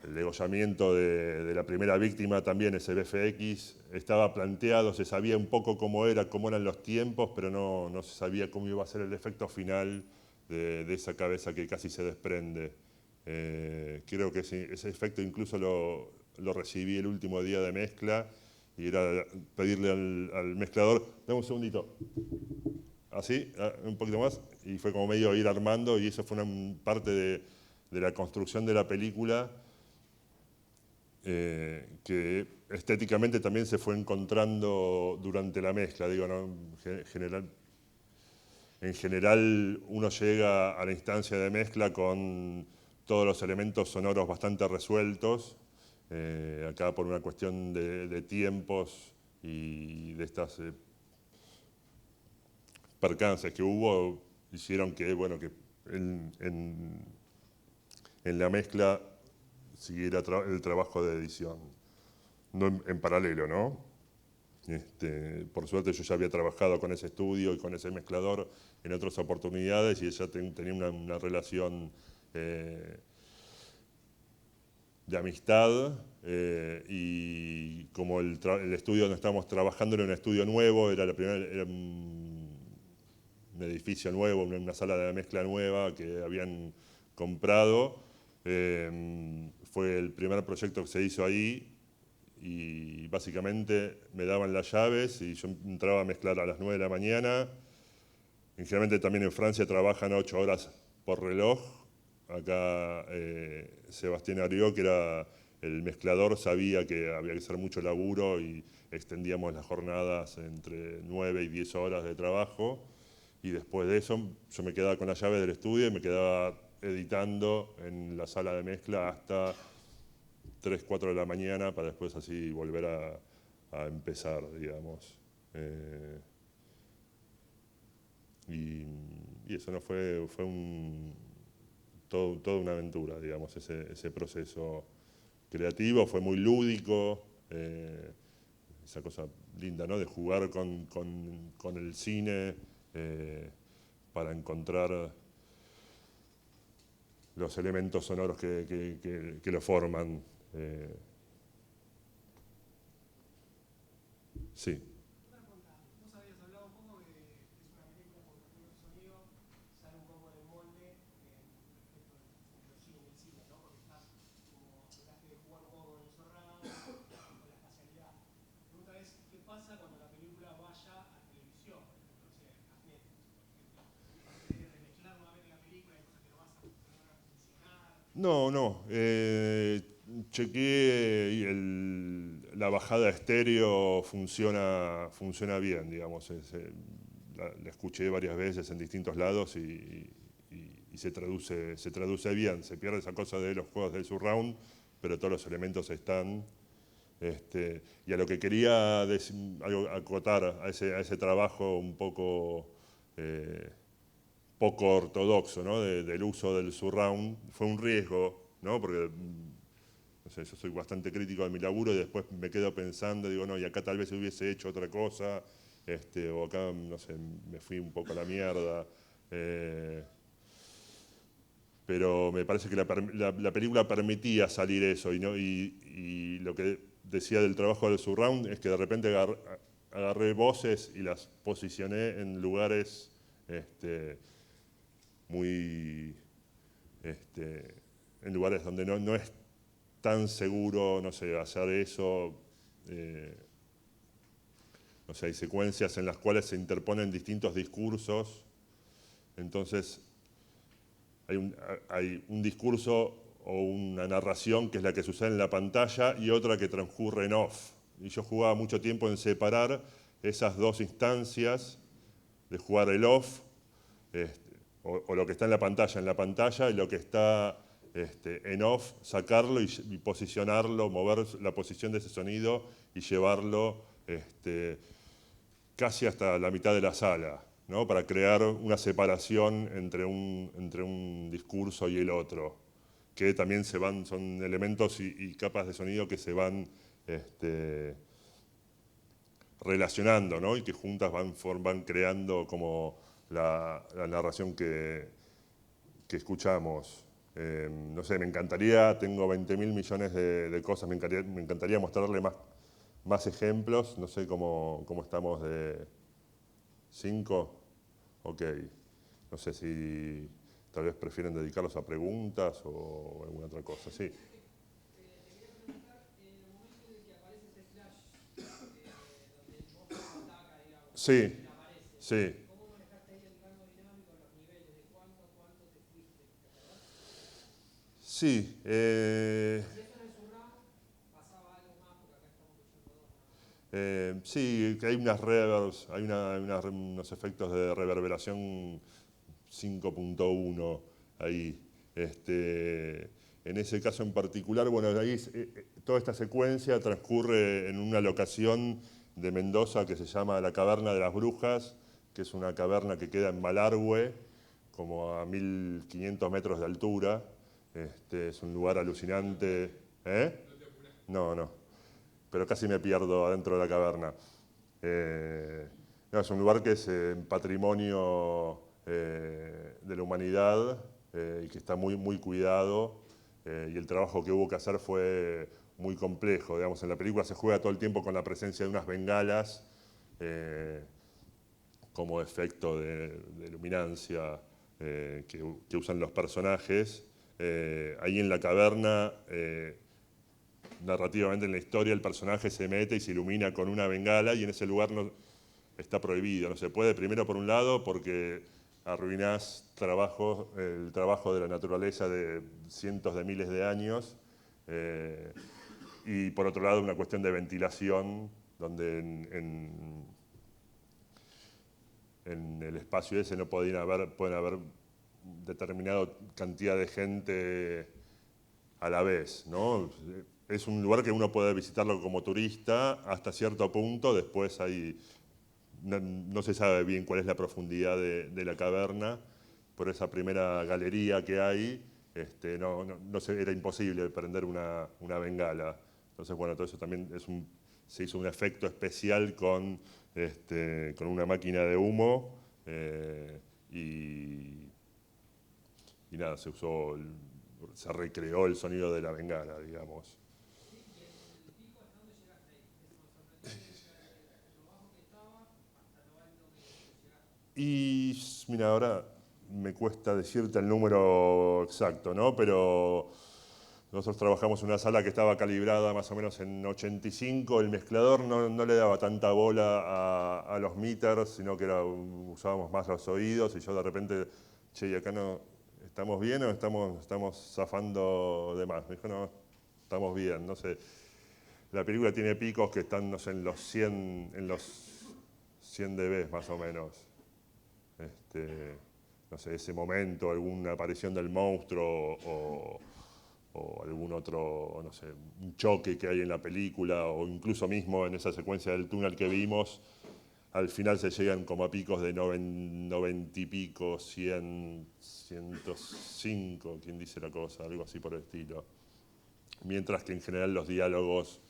degollamiento de la primera víctima también, ese BFX, estaba planteado, se sabía un poco cómo eran los tiempos, pero no se sabía cómo iba a ser el efecto final de esa cabeza que casi se desprende. Creo que ese efecto incluso lo recibí el último día de mezcla, y era pedirle al mezclador, dame un segundito, así, un poquito más, y fue como medio ir armando, y eso fue una parte de la construcción de la película, que estéticamente también se fue encontrando durante la mezcla, digo, ¿no? En general uno llega a la instancia de mezcla con todos los elementos sonoros bastante resueltos, acá por una cuestión de tiempos y de estas percances que hubo, hicieron que, bueno, que en la mezcla siguiera el trabajo de edición, no en paralelo, ¿no? Por suerte yo ya había trabajado con ese estudio y con ese mezclador en otras oportunidades, y ella tenía una relación de amistad, y como el estudio donde estábamos trabajando era un estudio nuevo, era un edificio nuevo, una sala de mezcla nueva que habían comprado, fue el primer proyecto que se hizo ahí, y básicamente me daban las llaves y yo entraba a mezclar a las 9 de la mañana. Generalmente también en Francia trabajan 8 horas por reloj. Acá Sebastián Arió, que era el mezclador, sabía que había que hacer mucho laburo y extendíamos las jornadas entre 9 y 10 horas de trabajo. Y después de eso yo me quedaba con la llave del estudio y me quedaba editando en la sala de mezcla hasta 3, 4 de la mañana, para después así volver a empezar, digamos. Y eso no fue toda una aventura, digamos, ese proceso creativo. Fue muy lúdico, esa cosa linda, ¿no? De jugar con el cine para encontrar los elementos sonoros que lo forman. Sí. Una pregunta, vos habías hablado un poco de que es una película con mucho sonido, sale un poco del molde respecto del cine, ¿no? Porque estás como trataste de jugar un poco con el surround, con la espacialidad. La pregunta es, ¿qué pasa cuando la película vaya a televisión, por ejemplo, o sea, a Netflix, por ejemplo? ¿Tienes que remezclar nuevamente la película y cosas que no vas a funcionar? No. Chequeé la bajada estéreo funciona bien, digamos. La escuché varias veces en distintos lados y se traduce bien. Se pierde esa cosa de los juegos del surround, pero todos los elementos están. Y a lo que quería acotar a ese trabajo un poco ortodoxo, ¿no? Del uso del surround, fue un riesgo, ¿no? Porque no sé, yo soy bastante crítico de mi laburo y después me quedo pensando, digo, no, y acá tal vez hubiese hecho otra cosa, o acá, no sé, me fui un poco a la mierda. Pero me parece que la película permitía salir eso, y lo que decía del trabajo del surround es que de repente agarré voces y las posicioné en lugares en lugares donde no es tan seguro, no sé, hacer eso. No sé, hay secuencias en las cuales se interponen distintos discursos, entonces hay un discurso o una narración que es la que sucede en la pantalla y otra que transcurre en off. Y yo jugaba mucho tiempo en separar esas dos instancias, de jugar el off, o lo que está en la pantalla, y lo que está en off, sacarlo y posicionarlo, mover la posición de ese sonido y llevarlo casi hasta la mitad de la sala. ¿no? Para crear una separación entre un discurso y el otro, que también son elementos y capas de sonido que se van relacionando, ¿no? Y que juntas van creando como la narración que escuchamos. No sé, me encantaría, tengo 20.000 millones de cosas, me encantaría mostrarle más ejemplos, no sé cómo estamos de 5, ok. No sé si tal vez prefieren dedicarlos a preguntas o alguna otra cosa, sí. Sí, sí. Sí, sí, que hay unas reverbs, hay unos efectos de reverberación 5.1 ahí. En ese caso en particular, bueno, ahí toda esta secuencia transcurre en una locación de Mendoza que se llama la Caverna de las Brujas, que es una caverna que queda en Malargüe, como a 1500 metros de altura. Es un lugar alucinante. ¿Eh? No, no. Pero casi me pierdo adentro de la caverna. No, es un lugar que es patrimonio de la humanidad y que está muy, muy cuidado. Y el trabajo que hubo que hacer fue muy complejo. Digamos, en la película se juega todo el tiempo con la presencia de unas bengalas como efecto de luminancia que usan los personajes. Ahí en la caverna, narrativamente en la historia, el personaje se mete y se ilumina con una bengala y en ese lugar está prohibido. No se puede, primero por un lado, porque arruinás el trabajo de la naturaleza de cientos de miles de años. Y por otro lado, una cuestión de ventilación, donde en el espacio ese no pueden haber determinada cantidad de gente a la vez, ¿no? Es un lugar que uno puede visitarlo como turista hasta cierto punto, después no se sabe bien cuál es la profundidad de la caverna, por esa primera galería que hay, era imposible prender una bengala. Entonces, bueno, todo eso también se hizo un efecto especial con una máquina de humo y nada, se recreó el sonido de la bengala, digamos. Y mira, ahora me cuesta decirte el número exacto, ¿no? Pero nosotros trabajamos en una sala que estaba calibrada más o menos en 85, el mezclador no le daba tanta bola a los meters, sino que usábamos más los oídos y yo de repente, che, ¿y acá no estamos bien o estamos zafando de más? Me dijo, no, estamos bien, no sé. La película tiene picos que están, no sé, en los 100 dB más o menos. No sé, ese momento, alguna aparición del monstruo o algún otro, no sé, un choque que hay en la película o incluso mismo en esa secuencia del túnel que vimos, al final se llegan como a picos de 90 y pico, 100, 105, ¿quién dice la cosa? Algo así por el estilo. Mientras que en general los diálogos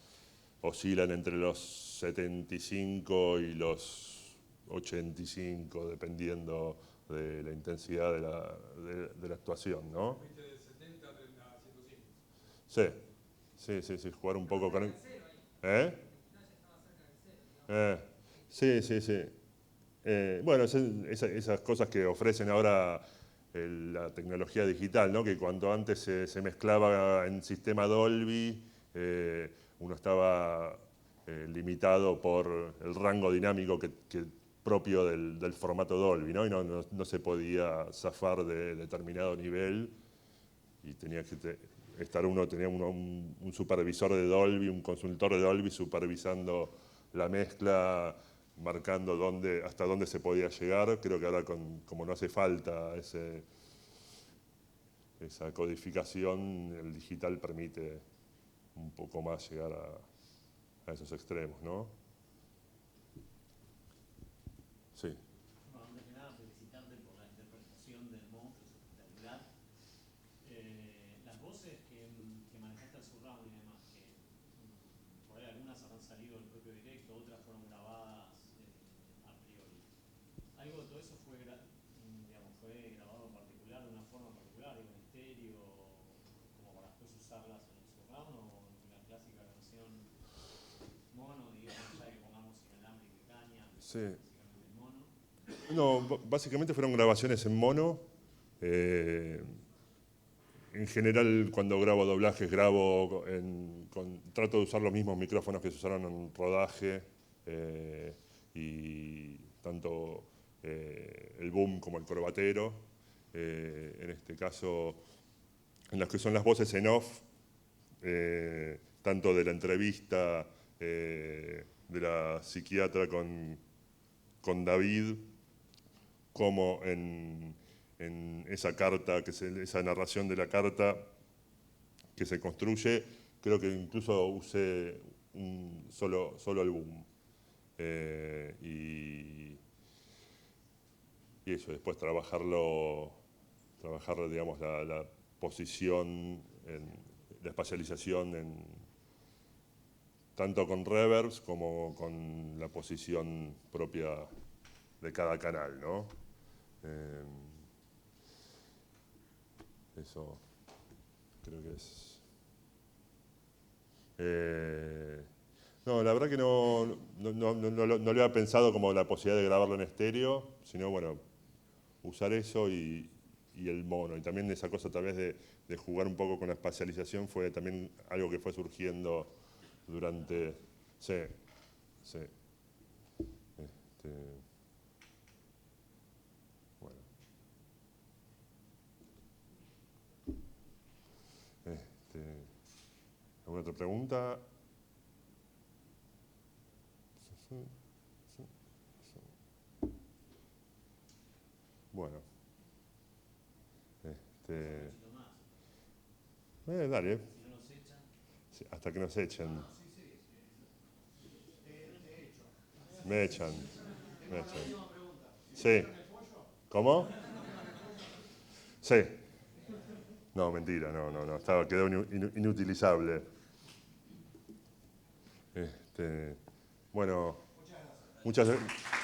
oscilan entre los 75 y los 85, dependiendo de la intensidad de la actuación, ¿no? Fuiste de 70 a 105. Sí, jugar un poco con... Sí. Bueno, esas cosas que ofrecen ahora la tecnología digital, ¿no? Que cuando antes se mezclaba en sistema Dolby, uno estaba limitado por el rango dinámico que propio del formato Dolby, ¿no? Y no se podía zafar de determinado nivel y tenía un supervisor de Dolby, un consultor de Dolby supervisando la mezcla, marcando hasta dónde se podía llegar. Creo que ahora como no hace falta esa codificación, el digital permite un poco más llegar a esos extremos, ¿no? Sí. al surround y demás, que por ahí algunas habrán salido del propio directo, otras fueron grabadas a priori. ¿Algo de todo eso fue, digamos, fue grabado en particular, de una forma particular, digo, en estéreo, como para después usarlas en el surround, o la clásica canción mono, digamos, ya que pongamos inalámbrico y caña, Sí. básicamente mono? No, básicamente fueron grabaciones en mono. En general, cuando grabo doblajes, trato de usar los mismos micrófonos que se usaron en rodaje, y tanto el boom como el corbatero. En este caso, en las que son las voces en off, tanto de la entrevista de la psiquiatra con David, como en esa carta, esa narración de la carta que se construye. Creo que incluso usé solo el boom. Y eso, después trabajar, digamos, la posición, la espacialización, tanto con reverbs como con la posición propia de cada canal, ¿no? Eso creo que es. No, la verdad que no lo había pensado como la posibilidad de grabarlo en estéreo, sino, bueno, usar eso y el mono. Y también esa cosa tal vez de jugar un poco con la espacialización fue también algo que fue surgiendo durante. Sí, sí. Bueno. ¿Alguna otra pregunta? Bueno. Dale. Sí, hasta que nos echen. Me echan. Sí. ¿Cómo? Sí. No, mentira, no. Quedó inutilizable. Bueno, muchas gracias.